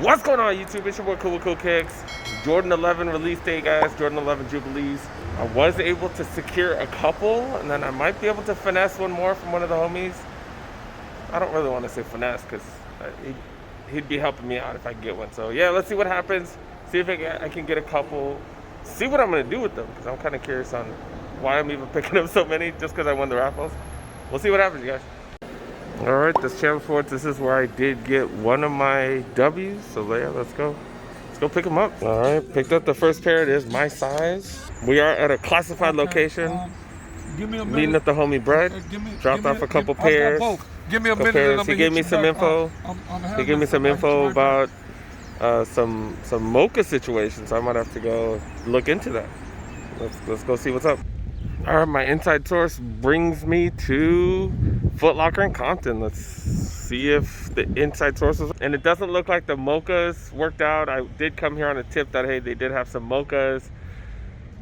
What's going on, YouTube? It's your boy Cool Kicks. Jordan 11 release day, guys. Jordan 11 Jubilees. I was able to secure a couple, and then I might be able to finesse one more from one of the homies. I don't really want to say finesse because he'd be helping me out if I get one. So yeah, let's see what happens. See if I can get a couple. See what I'm going to do with them, because I'm kind of curious on why I'm even picking up so many just because I won the raffles. We'll see what happens, you guys. Alright, this channel Sports, this is where I did get one of my W's. So yeah, let's go pick them up. Alright, picked up the first pair. It is my size. We are at a classified location. Give me a minute. Meeting up the homie Brett. Dropped off a couple pairs. Give me a minute. He gave me some info. He gave me some info about some mocha situations. I might have to go look into that. Let's go see what's up. Alright, my inside source brings me to Foot Locker in Compton. Let's see if the inside sources, and it doesn't look like the mochas worked out. I did come here on a tip that, hey, they did have some mochas.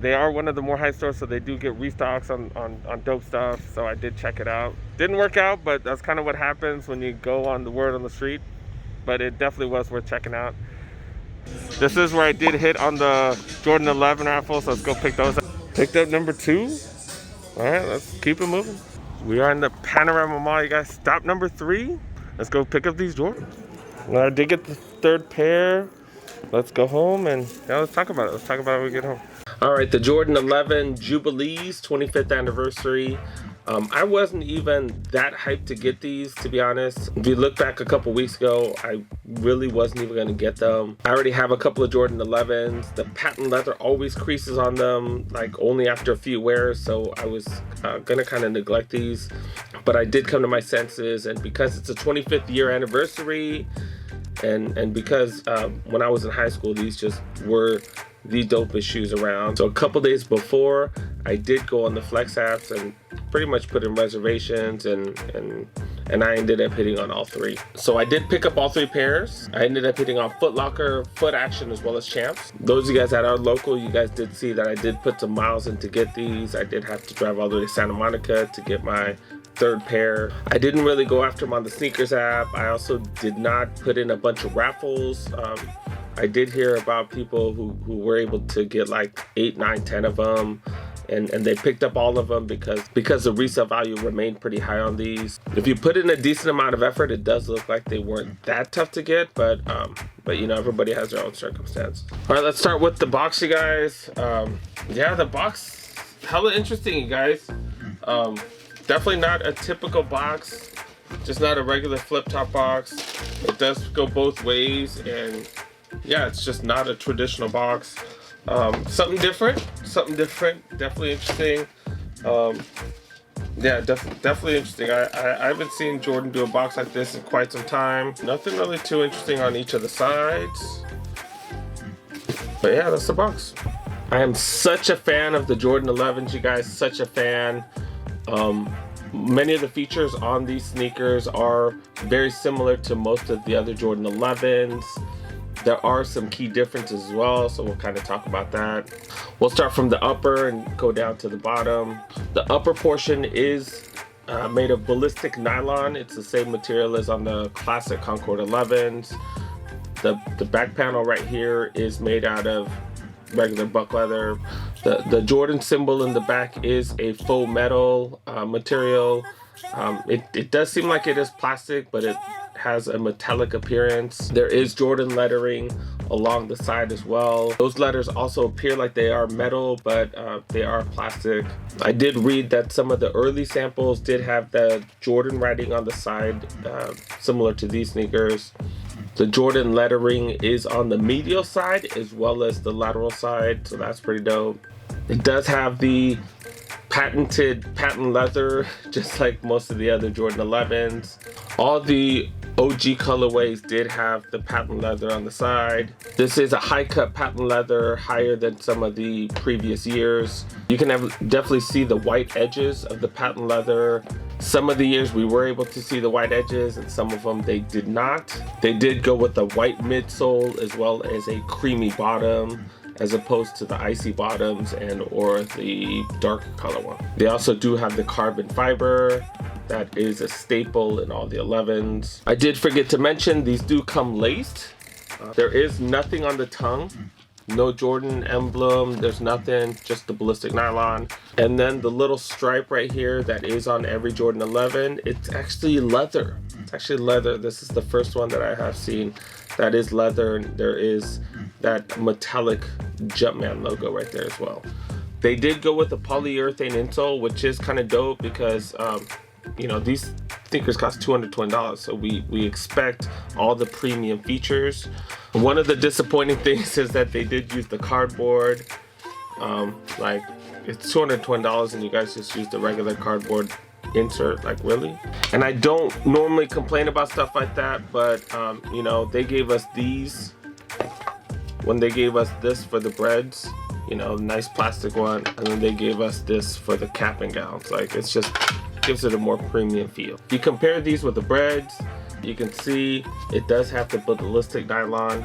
They are one of the more high stores, so they do get restocks on dope stuff. So I did check it out. Didn't work out, but that's kind of what happens when you go on the word on the street. But it definitely was worth checking out. This is where I did hit on the Jordan 11 raffle, so let's go pick those up. Picked up number 2. All right, let's keep it moving. We are in the Panorama Mall, you guys. Stop number 3. Let's go pick up these Jordans. Well, I did get the third pair. Let's go home and yeah, let's talk about it. Let's talk about it when we get home. All right, the Jordan 11 Jubilees 25th anniversary. I wasn't even that hyped to get these, to be honest. If you look back a couple weeks ago, I really wasn't even going to get them. I already have a couple of Jordan 11s. The patent leather always creases on them, like only after a few wears, so I was going to kind of neglect these. But I did come to my senses, and because it's a 25th year anniversary, and because when I was in high school, these just were the dopest shoes around. So a couple days before, I did go on the Flex apps and pretty much put in reservations, and I ended up hitting on all 3. So I did pick up all 3 pairs. I ended up hitting on Foot Locker, Foot Action, as well as Champs. Those of you guys that are local, you guys did see that I did put some miles in to get these. I did have to drive all the way to Santa Monica to get my third pair. I didn't really go after them on the sneakers app. I also did not put in a bunch of raffles. I did hear about people who were able to get like 8, 9, 10 of them, and they picked up all of them because the resale value remained pretty high on these. If you put in a decent amount of effort, it does look like they weren't that tough to get, but you know, everybody has their own circumstance. All right, let's start with the box, you guys. Yeah, the box, hella interesting, you guys. Definitely not a typical box, just not a regular flip top box. It does go both ways, and yeah, it's just not a traditional box. Something different, definitely interesting. Yeah, definitely interesting. I haven't seen Jordan do a box like this in quite some time. Nothing really too interesting on each of the sides. But yeah, that's the box. I am such a fan of the Jordan 11s, you guys, such a fan. Many of the features on these sneakers are very similar to most of the other Jordan 11s. There are some key differences as well, so we'll kind of talk about that. We'll start from the upper and go down to the bottom. The upper portion is made of ballistic nylon. It's the same material as on the classic Concord 11s. The back panel right here is made out of regular buck leather. The Jordan symbol in the back is a faux metal material. It does seem like it is plastic, but it has a metallic appearance. There is Jordan lettering along the side as well. Those letters also appear like they are metal, but they are plastic. I did read that some of the early samples did have the Jordan writing on the side, similar to these sneakers. The Jordan lettering is on the medial side as well as the lateral side, so that's pretty dope. It does have the patent leather, just like most of the other Jordan 11s. All the OG colorways did have the patent leather on the side. This is a high cut patent leather, higher than some of the previous years. You can definitely see the white edges of the patent leather. Some of the years we were able to see the white edges, and some of them they did not. They did go with the white midsole as well as a creamy bottom, as opposed to the icy bottoms and or the dark color one. They also do have the carbon fiber. That is a staple in all the 11s. I did forget to mention these do come laced. There is nothing on the tongue. No Jordan emblem, there's nothing, just the ballistic nylon. And then the little stripe right here that is on every Jordan 11, it's actually leather. It's actually leather. This is the first one that I have seen that is leather, and there is that metallic Jumpman logo right there as well. They did go with the polyurethane insole, which is kind of dope because you know, these sneakers cost $220, so we expect all the premium features. One of the disappointing things is that they did use the cardboard. Like, it's $220 and you guys just use the regular cardboard insert, like really? And I don't normally complain about stuff like that, but you know, they gave us these when they gave us this for the breads, you know, nice plastic one, and then they gave us this for the cap and gowns. Like, it's just gives it a more premium feel. If you compare these with the breads, you can see it does have the ballistic nylon,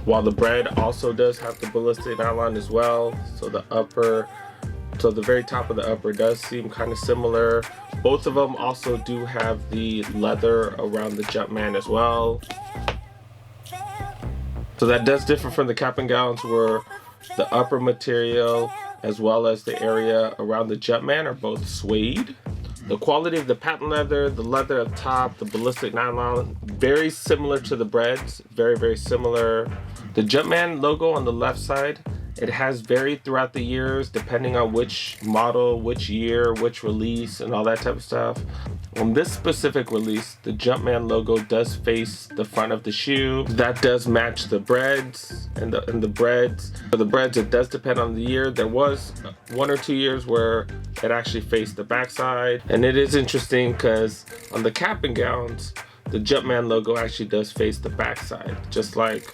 while the bread also does have the ballistic nylon as well. So the very top of the upper does seem kind of similar. Both of them also do have the leather around the Jumpman as well. So that does differ from the cap and gowns, where the upper material as well as the area around the Jumpman are both suede. The quality of the patent leather, the leather up top, the ballistic nylon, very similar to the breads, very, very similar. The Jumpman logo on the left side, it has varied throughout the years depending on which model, which year, which release, and all that type of stuff. On this specific release, the Jumpman logo does face the front of the shoe. That does match the breads and the breads. For the breads, it does depend on the year. There was 1 or 2 years where it actually faced the backside. And it is interesting because on the cap and gowns, the Jumpman logo actually does face the backside, just like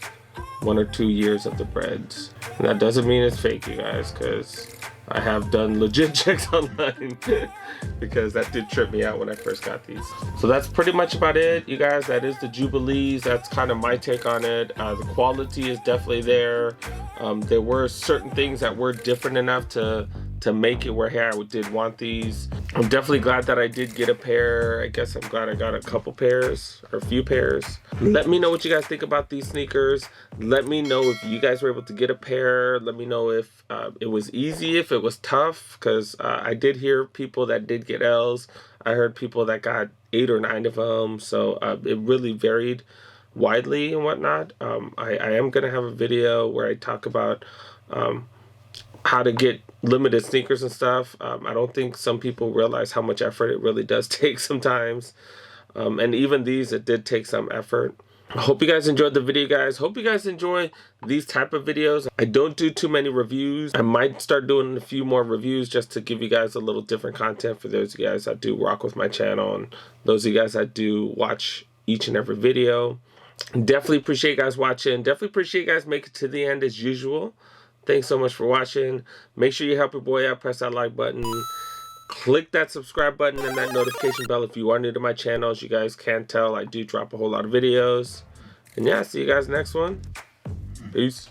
1 or 2 years of the breads. And that doesn't mean it's fake, you guys, because I have done legit checks online because that did trip me out when I first got these. So that's pretty much about it, you guys. That is the Jubilees. That's kind of my take on it. The quality is definitely there. There were certain things that were different enough to make it where, hey, I did want these. I'm definitely glad that I did get a pair. I guess I'm glad I got a couple pairs or a few pairs. Let me know what you guys think about these sneakers. Let me know if you guys were able to get a pair. Let me know if it was easy, if it was tough, because I did hear people that did get L's. I heard people that got 8 or 9 of them. So it really varied widely and whatnot. I am going to have a video where I talk about how to get limited sneakers and stuff. I don't think some people realize how much effort it really does take sometimes. And even these, it did take some effort. I hope you guys enjoyed the video, guys. Hope you guys enjoy these type of videos. I don't do too many reviews. I might start doing a few more reviews just to give you guys a little different content for those of you guys that do rock with my channel and those of you guys that do watch each and every video. Definitely appreciate you guys watching. Definitely appreciate you guys making it to the end as usual. Thanks so much for watching. Make sure you help your boy out. Press that like button. Click that subscribe button and that notification bell if you are new to my channel. As you guys can tell, I do drop a whole lot of videos. And yeah, see you guys next one. Peace.